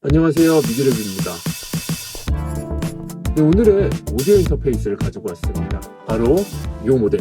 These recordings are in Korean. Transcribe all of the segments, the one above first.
안녕하세요, 미드랩입니다. 네, 오늘은 오디오 인터페이스를 가지고 왔습니다. 바로 이 모델,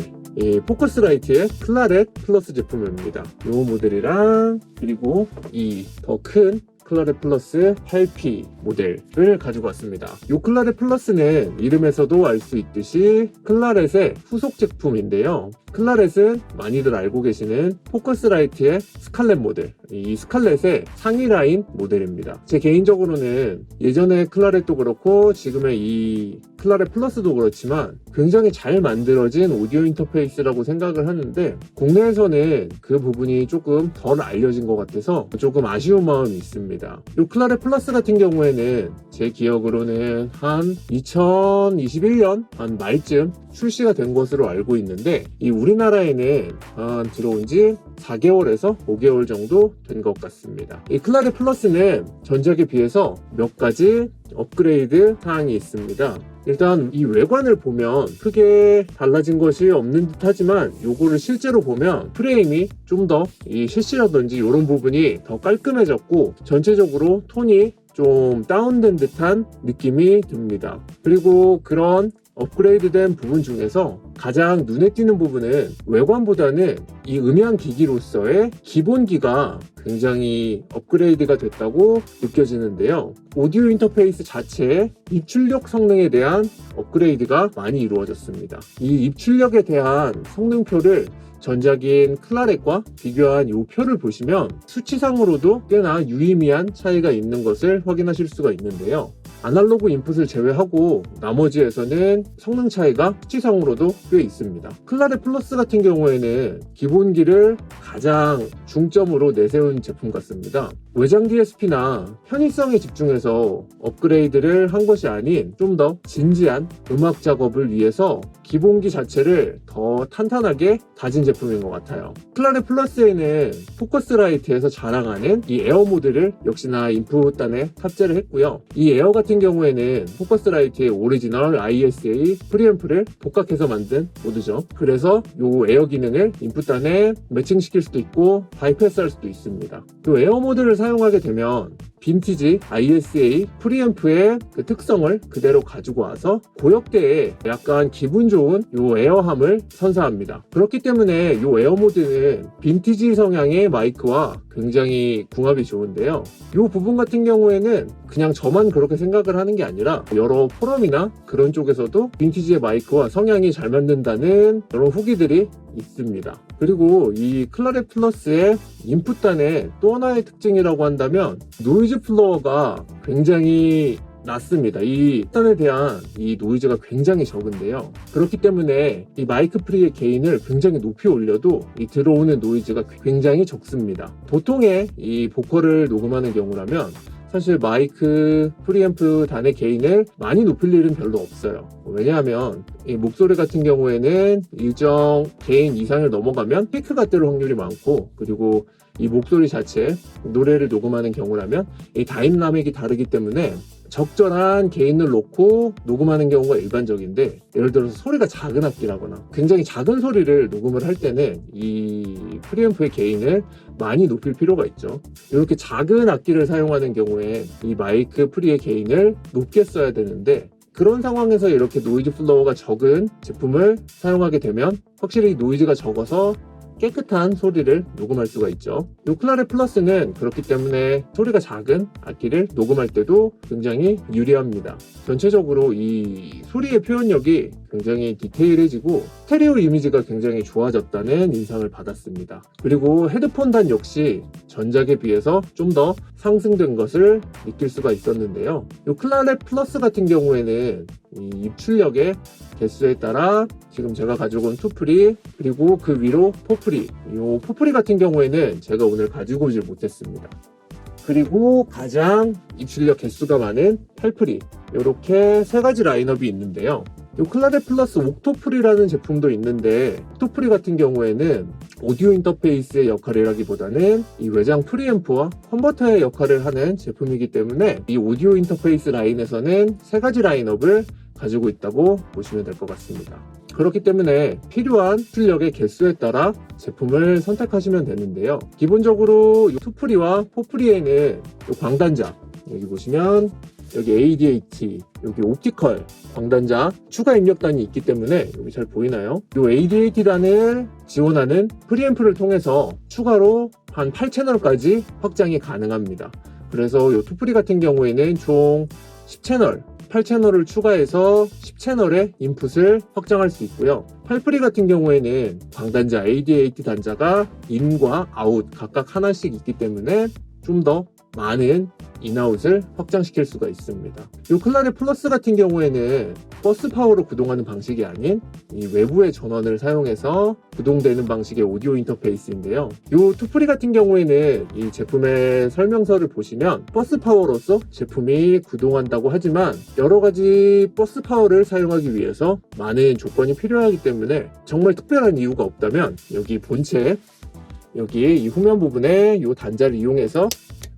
포커스라이트의 클라렛 플러스 제품입니다. 이 모델이랑 그리고 이 더 큰 클라렛 플러스 8P 모델을 가지고 왔습니다. 이 클라렛 플러스는 이름에서도 알 수 있듯이 클라렛의 후속 제품인데요. 클라렛은 많이들 알고 계시는 포커스라이트의 스칼렛 모델, 이 스칼렛의 상위 라인 모델입니다. 제 개인적으로는 예전에 클라렛도 그렇고 지금의 이 클라렛 플러스도 그렇지만 굉장히 잘 만들어진 오디오 인터페이스라고 생각을 하는데 국내에서는 그 부분이 조금 덜 알려진 것 같아서 조금 아쉬운 마음이 있습니다. 이 클라렛 플러스 같은 경우에는 제 기억으로는 한 2021년 한 말쯤 출시가 된 것으로 알고 있는데 이 우리나라에는 한 들어온 지 4개월에서 5개월 정도 된 것 같습니다. 이 클라렛 플러스는 전작에 비해서 몇 가지 업그레이드 사항이 있습니다. 일단 이 외관을 보면 크게 달라진 것이 없는 듯 하지만 요거를 실제로 보면 프레임이 좀 더 이 셰시라든지 이런 부분이 더 깔끔해졌고 전체적으로 톤이 좀 다운된 듯한 느낌이 듭니다. 그리고 그런 업그레이드된 부분 중에서 가장 눈에 띄는 부분은 외관보다는 이 음향 기기로서의 기본기가 굉장히 업그레이드가 됐다고 느껴지는데요. 오디오 인터페이스 자체의 입출력 성능에 대한 업그레이드가 많이 이루어졌습니다. 이 입출력에 대한 성능표를 전작인 클라렛과 비교한 이 표를 보시면 수치상으로도 꽤나 유의미한 차이가 있는 것을 확인하실 수가 있는데요. 아날로그 인풋을 제외하고 나머지에서는 성능 차이가 수치상으로도 꽤 있습니다. 클라렛 플러스 같은 경우에는 기본기를 가장 중점으로 내세운 제품 같습니다. 외장 DSP나 편의성에 집중해서 업그레이드를 한 것이 아닌 좀 더 진지한 음악 작업을 위해서 기본기 자체를 더 탄탄하게 다진 제품인 것 같아요. 클라렛 플러스에는 포커스라이트에서 자랑하는 이 에어 모드를 역시나 인풋단에 탑재를 했고요. 이 에어 같은 경우에는 포커스라이트의 오리지널 ISA 프리앰프를 복각해서 만든 모드죠. 그래서 이 에어 기능을 인풋단에 매칭시킬 수도 있고 바이패스할 수도 있습니다. 이 에어 모드를 사용하게 되면 빈티지 ISA 프리앰프의 그 특성을 그대로 가지고 와서 고역대에 약간 기분 좋은 이 에어함을 선사합니다. 그렇기 때문에 이 에어 모드는 빈티지 성향의 마이크와 굉장히 궁합이 좋은데요. 이 부분 같은 경우에는 그냥 저만 그렇게 생각을 하는 게 아니라 여러 포럼이나 그런 쪽에서도 빈티지의 마이크와 성향이 잘 맞는다는 그런 후기들이 있습니다. 그리고 이 클라렛 플러스의 인풋단의 또 하나의 특징이라고 한다면 노이즈 플로어가 굉장히 낮습니다. 이 단에 대한 이 노이즈가 굉장히 적은데요. 그렇기 때문에 이 마이크 프리의 게인을 굉장히 높이 올려도 이 들어오는 노이즈가 굉장히 적습니다. 보통의 이 보컬을 녹음하는 경우라면 사실 마이크 프리앰프 단의 게인을 많이 높일 일은 별로 없어요. 왜냐하면 이 목소리 같은 경우에는 일정 게인 이상을 넘어가면 피크가 뜰 확률이 많고, 그리고 이 목소리 자체 노래를 녹음하는 경우라면 이 다이나믹이 다르기 때문에 적절한 게인을 놓고 녹음하는 경우가 일반적인데, 예를 들어서 소리가 작은 악기라거나 굉장히 작은 소리를 녹음을 할 때는 이 프리앰프의 게인을 많이 높일 필요가 있죠. 이렇게 작은 악기를 사용하는 경우에 이 마이크 프리의 게인을 높게 써야 되는데, 그런 상황에서 이렇게 노이즈 플로어가 적은 제품을 사용하게 되면 확실히 노이즈가 적어서 깨끗한 소리를 녹음할 수가 있죠. 이 클라렛 플러스는 그렇기 때문에 소리가 작은 악기를 녹음할 때도 굉장히 유리합니다. 전체적으로 이 소리의 표현력이 굉장히 디테일해지고 스테레오 이미지가 굉장히 좋아졌다는 인상을 받았습니다. 그리고 헤드폰 단 역시 전작에 비해서 좀 더 상승된 것을 느낄 수가 있었는데요. 이 클라렛 플러스 같은 경우에는 이 입출력의 개수에 따라 지금 제가 가지고 온 2프리 그리고 그 위로 4프리, 이 4프리 같은 경우에는 제가 오늘 가지고 오질 못했습니다. 그리고 가장 입출력 개수가 많은 8프리, 이렇게 세 가지 라인업이 있는데요. 이 클라렛 플러스 옥토프리라는 제품도 있는데, 옥토프리 같은 경우에는 오디오 인터페이스의 역할이라기보다는 이 외장 프리앰프와 컨버터의 역할을 하는 제품이기 때문에 이 오디오 인터페이스 라인에서는 세 가지 라인업을 가지고 있다고 보시면 될 것 같습니다. 그렇기 때문에 필요한 출력의 개수에 따라 제품을 선택하시면 되는데요. 기본적으로 이 2프리와 4프리에는 광단자, 여기 보시면 여기 ADAT, 여기 옵티컬 광단자 추가 입력단이 있기 때문에 여기 잘 보이나요? 이 ADAT단을 지원하는 프리앰프를 통해서 추가로 한 8채널까지 확장이 가능합니다. 그래서 이 투프리 같은 경우에는 총 10채널, 8채널을 추가해서 10채널의 인풋을 확장할 수 있고요. 8프리 같은 경우에는 광단자 ADAT 단자가 인과 아웃 각각 하나씩 있기 때문에 좀 더 많은 인아웃을 확장시킬 수가 있습니다. 이 클라렛 플러스 같은 경우에는 버스 파워로 구동하는 방식이 아닌 이 외부의 전원을 사용해서 구동되는 방식의 오디오 인터페이스인데요. 이 투프리 같은 경우에는 이 제품의 설명서를 보시면 버스 파워로서 제품이 구동한다고 하지만 여러 가지 버스 파워를 사용하기 위해서 많은 조건이 필요하기 때문에 정말 특별한 이유가 없다면 여기 본체 여기 이 후면 부분에 이 단자를 이용해서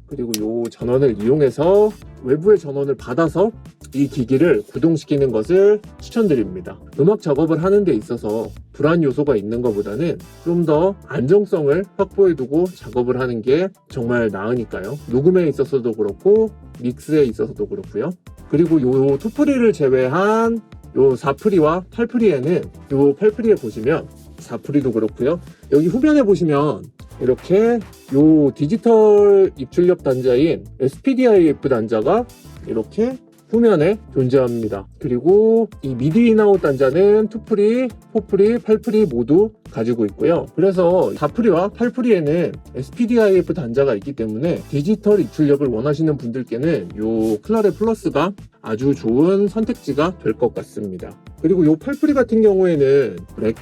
그리고 이 전원을 이용해서 외부의 전원을 받아서 이 기기를 구동시키는 것을 추천드립니다. 음악 작업을 하는 데 있어서 불안 요소가 있는 것보다는 좀 더 안정성을 확보해두고 작업을 하는 게 정말 나으니까요. 녹음에 있어서도 그렇고 믹스에 있어서도 그렇고요. 그리고 이 투프리를 제외한 이 4프리와 8프리에는 이 8프리에 보시면 4프리도 그렇고요. 여기 후면에 보시면 이렇게 요 디지털 입출력 단자인 SPDIF 단자가 이렇게 후면에 존재합니다. 그리고 이 미디 인아웃 단자는 2프리, 4프리, 8프리 모두 가지고 있고요. 그래서 4프리와 8프리에는 SPDIF 단자가 있기 때문에 디지털 입출력을 원하시는 분들께는 요 클라렛 플러스가 아주 좋은 선택지가 될 것 같습니다. 그리고 요 8프리 같은 경우에는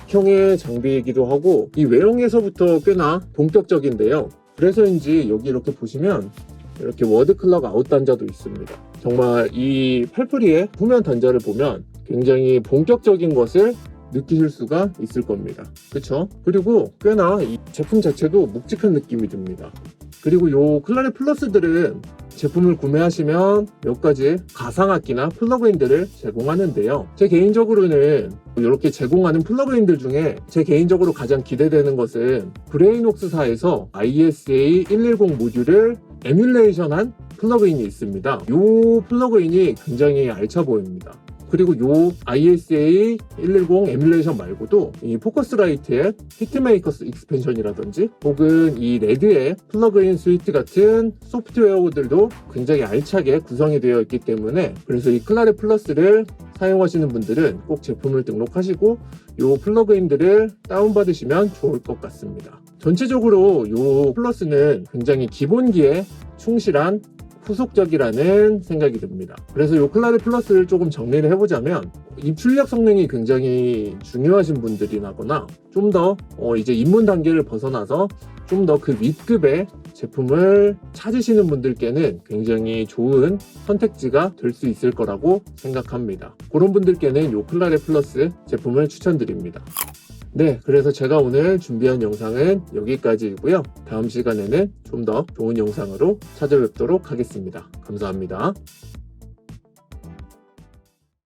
렉형의 장비이기도 하고 이 외형에서부터 꽤나 본격적인데요. 그래서인지 여기 이렇게 보시면 이렇게 워드 클럭 아웃 단자도 있습니다. 정말 이 8프리의 후면 단자를 보면 굉장히 본격적인 것을 느끼실 수가 있을 겁니다. 그쵸? 그리고 꽤나 이 제품 자체도 묵직한 느낌이 듭니다. 그리고 요 클라렛 플러스들은 제품을 구매하시면 몇 가지 가상악기나 플러그인들을 제공하는데요. 제 개인적으로는 이렇게 제공하는 플러그인들 중에 제 개인적으로 가장 기대되는 것은 브레인웍스사에서 ISA 110 모듈을 에뮬레이션한 플러그인이 있습니다. 이 플러그인이 굉장히 알차 보입니다. 그리고 이 ISA 110 에뮬레이션 말고도 이 포커스라이트의 히트메이커스 익스펜션이라든지 혹은 이 레드의 플러그인 스위트 같은 소프트웨어들도 굉장히 알차게 구성이 되어 있기 때문에 그래서 이 클라렛 플러스를 사용하시는 분들은 꼭 제품을 등록하시고 이 플러그인들을 다운받으시면 좋을 것 같습니다. 전체적으로 이 플러스는 굉장히 기본기에 충실한 후속적이라는 생각이 듭니다. 그래서 이 클라렛 플러스를 조금 정리를 해보자면 입출력 성능이 굉장히 중요하신 분들이나거나 좀 더 이제 입문 단계를 벗어나서 좀 더 그 윗급의 제품을 찾으시는 분들께는 굉장히 좋은 선택지가 될 수 있을 거라고 생각합니다. 그런 분들께는 이 클라렛 플러스 제품을 추천드립니다. 네, 그래서 제가 오늘 준비한 영상은 여기까지이고요. 다음 시간에는 좀 더 좋은 영상으로 찾아뵙도록 하겠습니다. 감사합니다.